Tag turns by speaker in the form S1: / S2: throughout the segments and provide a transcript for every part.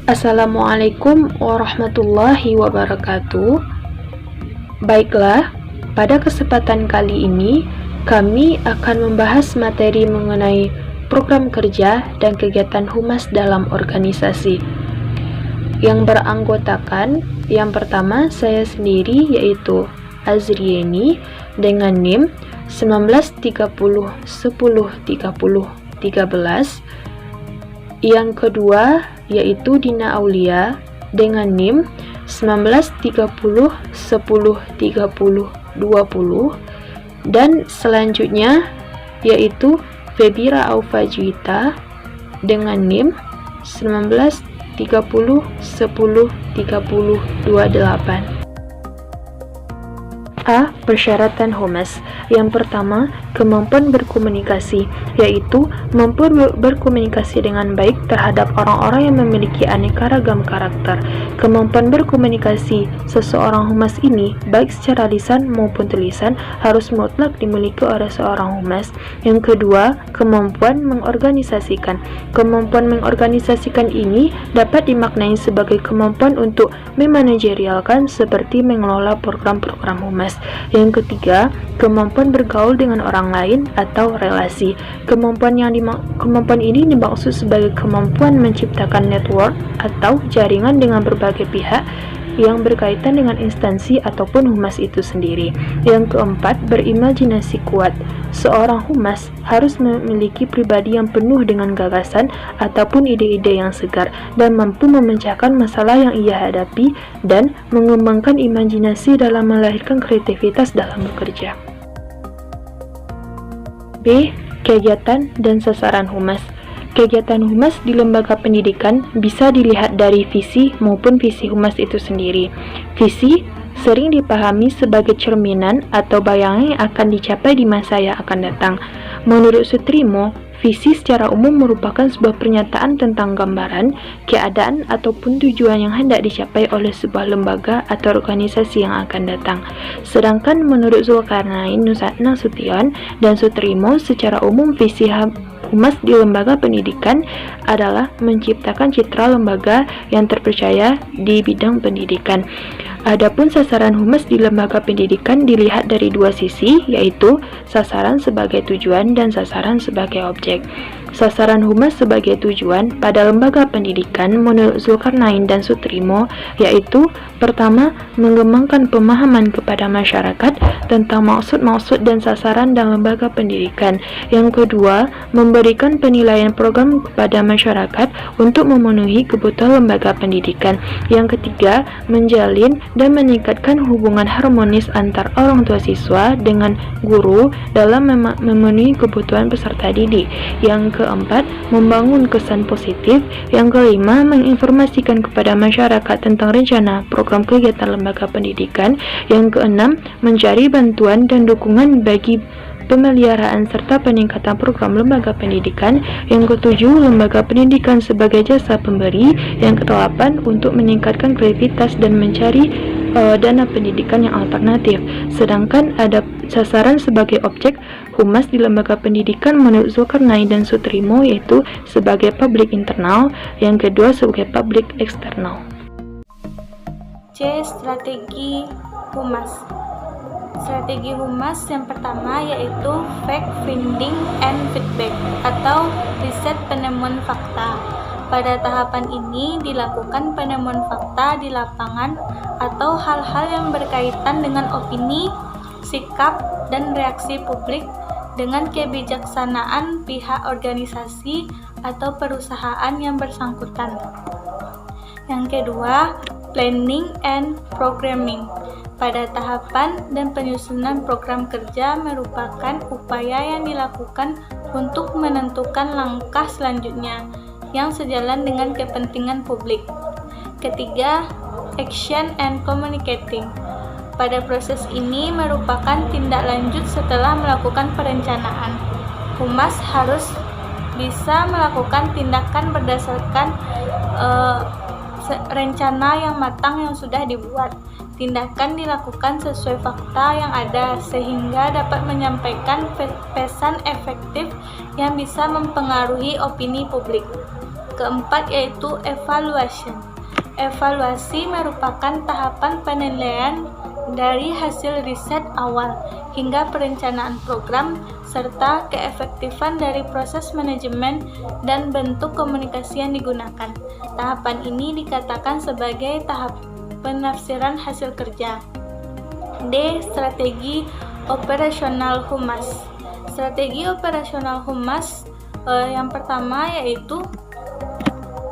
S1: Assalamualaikum warahmatullahi wabarakatuh. Baiklah, pada kesempatan kali ini kami akan membahas materi mengenai program kerja dan kegiatan humas dalam organisasi yang beranggotakan yang pertama saya sendiri, yaitu Azrieni dengan NIM 1930103013. Yang kedua yaitu Dina Aulia dengan NIM 1930103020, dan selanjutnya yaitu Febira Aufajuita dengan NIM 1930103028. A. Persyaratan humas. Yang pertama, kemampuan berkomunikasi, yaitu mampu berkomunikasi dengan baik terhadap orang-orang yang memiliki aneka ragam karakter. Kemampuan berkomunikasi seseorang humas ini, baik secara lisan maupun tulisan, harus mutlak dimiliki oleh seorang humas. Yang kedua, kemampuan mengorganisasikan. Kemampuan mengorganisasikan ini dapat dimaknai sebagai kemampuan untuk memanajerialkan seperti mengelola program-program humas. Yang ketiga, kemampuan bergaul dengan orang lain atau relasi. Kemampuan ini dimaksud sebagai kemampuan menciptakan network atau jaringan dengan berbagai pihak yang berkaitan dengan instansi ataupun humas itu sendiri. Yang keempat, berimajinasi kuat. Seorang humas harus memiliki pribadi yang penuh dengan gagasan ataupun ide-ide yang segar dan mampu memecahkan masalah yang ia hadapi dan mengembangkan imajinasi dalam melahirkan kreativitas dalam bekerja. B. Kegiatan dan sasaran humas. Kegiatan humas di lembaga pendidikan bisa dilihat dari visi maupun visi humas itu sendiri. Visi sering dipahami sebagai cerminan atau bayangan yang akan dicapai di masa yang akan datang. Menurut Sutrimo, visi secara umum merupakan sebuah pernyataan tentang gambaran, keadaan, ataupun tujuan yang hendak dicapai oleh sebuah lembaga atau organisasi yang akan datang. Sedangkan menurut Zulkarnain Nasution dan Sutrimo, secara umum visi humas di lembaga pendidikan adalah menciptakan citra lembaga yang terpercaya di bidang pendidikan. Adapun sasaran humas di lembaga pendidikan dilihat dari dua sisi, yaitu sasaran sebagai tujuan dan sasaran sebagai objek. Sasaran humas sebagai tujuan pada lembaga pendidikan menurut Zulkarnain dan Sutrimo yaitu pertama, mengembangkan pemahaman kepada masyarakat tentang maksud-maksud dan sasaran dalam lembaga pendidikan. Yang kedua, memberikan penilaian program kepada masyarakat untuk memenuhi kebutuhan lembaga pendidikan. Yang ketiga, menjalin dan meningkatkan hubungan harmonis antar orang tua siswa dengan guru dalam memenuhi kebutuhan peserta didik. Yang keempat, membangun kesan positif. Yang kelima, menginformasikan kepada masyarakat tentang rencana program kegiatan lembaga pendidikan. Yang keenam, mencari bantuan dan dukungan bagi pemeliharaan serta peningkatan program lembaga pendidikan. Yang ketujuh, lembaga pendidikan sebagai jasa pemberi. Yang kedelapan, untuk meningkatkan kreativitas dan mencari dana pendidikan yang alternatif. Sedangkan ada sasaran sebagai objek humas di lembaga pendidikan menurut Zulkarnain dan Sutrimo yaitu sebagai publik internal, yang kedua sebagai publik eksternal.
S2: C. Strategi humas. Strategi humas yang pertama yaitu fact finding and feedback atau riset penemuan fakta. Pada tahapan ini dilakukan penemuan fakta di lapangan atau hal-hal yang berkaitan dengan opini, sikap, dan reaksi publik dengan kebijaksanaan pihak organisasi atau perusahaan yang bersangkutan. Yang kedua, planning and programming. Pada tahapan dan penyusunan program kerja merupakan upaya yang dilakukan untuk menentukan langkah selanjutnya yang sejalan dengan kepentingan publik. Ketiga, action and communicating. Pada proses ini merupakan tindak lanjut setelah melakukan perencanaan. Humas harus bisa melakukan tindakan berdasarkan rencana yang matang yang sudah dibuat. Tindakan dilakukan sesuai fakta yang ada sehingga dapat menyampaikan pesan efektif yang bisa mempengaruhi opini publik. keempat yaitu evaluation. Evaluasi merupakan tahapan penilaian dari hasil riset awal hingga perencanaan program serta keefektifan dari proses manajemen dan bentuk komunikasi yang digunakan. Tahapan ini dikatakan sebagai tahap penafsiran hasil kerja. D. Strategi operasional humas. Strategi operasional humas yang pertama yaitu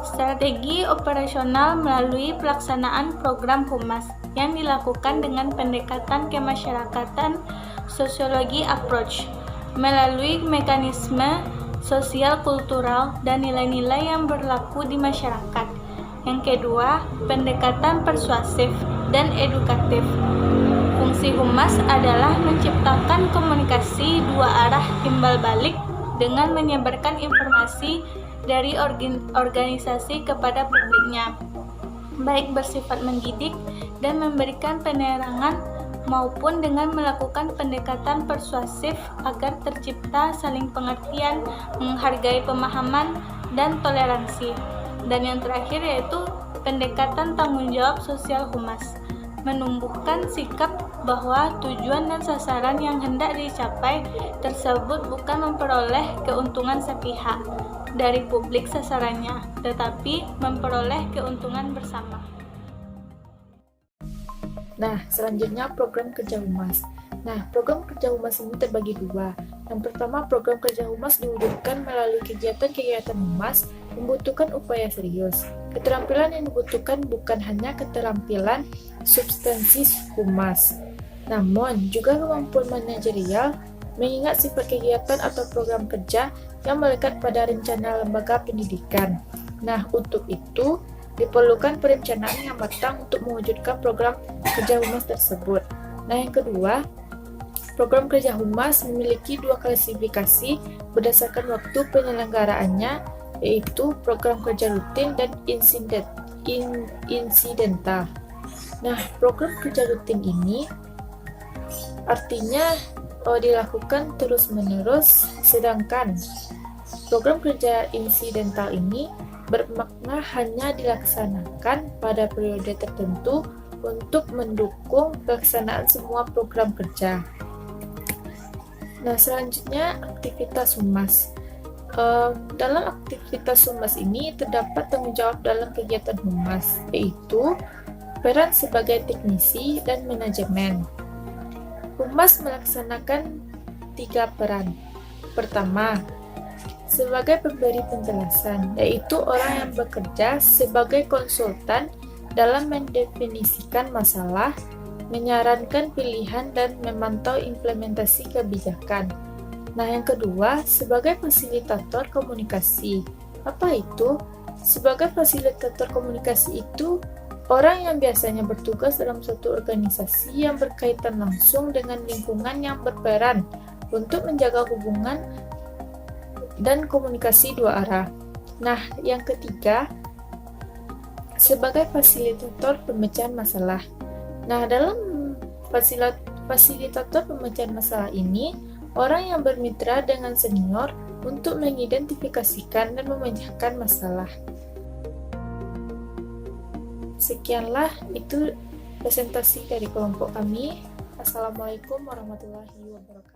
S2: strategi operasional melalui pelaksanaan program humas yang dilakukan dengan pendekatan kemasyarakatan sosiologi approach melalui mekanisme sosial kultural dan nilai-nilai yang berlaku di masyarakat. Yang kedua, pendekatan persuasif dan edukatif. Fungsi humas adalah menciptakan komunikasi dua arah timbal balik dengan menyebarkan informasi dari organisasi kepada publiknya, baik bersifat mendidik dan memberikan penerangan maupun dengan melakukan pendekatan persuasif agar tercipta saling pengertian, menghargai pemahaman, dan toleransi. Dan yang terakhir yaitu pendekatan tanggung jawab sosial humas, menumbuhkan sikap bahwa tujuan dan sasaran yang hendak dicapai tersebut bukan memperoleh keuntungan sepihak dari publik sasarannya, tetapi memperoleh keuntungan bersama.
S3: Nah, selanjutnya program kerja humas. Nah, program kerja humas ini terbagi dua. Yang pertama, program kerja humas diwujudkan melalui kegiatan-kegiatan humas membutuhkan upaya serius. Keterampilan yang dibutuhkan bukan hanya keterampilan substansi humas, namun juga kemampuan manajerial, mengingat sifat kegiatan atau program kerja yang melekat pada rencana lembaga pendidikan. Nah, untuk itu diperlukan perencanaan yang matang untuk mewujudkan program kerja humas tersebut. Nah, yang kedua, program kerja humas memiliki dua klasifikasi berdasarkan waktu penyelenggaraannya, yaitu program kerja rutin dan insidental. Nah, program kerja rutin ini artinya dilakukan terus-menerus, sedangkan program kerja insidental ini bermakna hanya dilaksanakan pada periode tertentu untuk mendukung pelaksanaan semua program kerja. Nah, selanjutnya aktivitas humas. Dalam aktivitas humas ini terdapat tanggung jawab dalam kegiatan humas, yaitu peran sebagai teknisi dan manajemen. Humas melaksanakan 3 peran. Pertama, sebagai pemberi penjelasan, yaitu orang yang bekerja sebagai konsultan dalam mendefinisikan masalah, menyarankan pilihan, dan memantau implementasi kebijakan. Nah, yang kedua, sebagai fasilitator komunikasi. Apa itu? Sebagai fasilitator komunikasi itu orang yang biasanya bertugas dalam suatu organisasi yang berkaitan langsung dengan lingkungan yang berperan untuk menjaga hubungan dan komunikasi dua arah. Nah, yang ketiga, sebagai fasilitator pemecahan masalah. Nah, dalam fasilitator pemecahan masalah ini, orang yang bermitra dengan senior untuk mengidentifikasikan dan memecahkan masalah. Sekianlah itu presentasi dari kelompok kami. Assalamualaikum warahmatullahi wabarakatuh.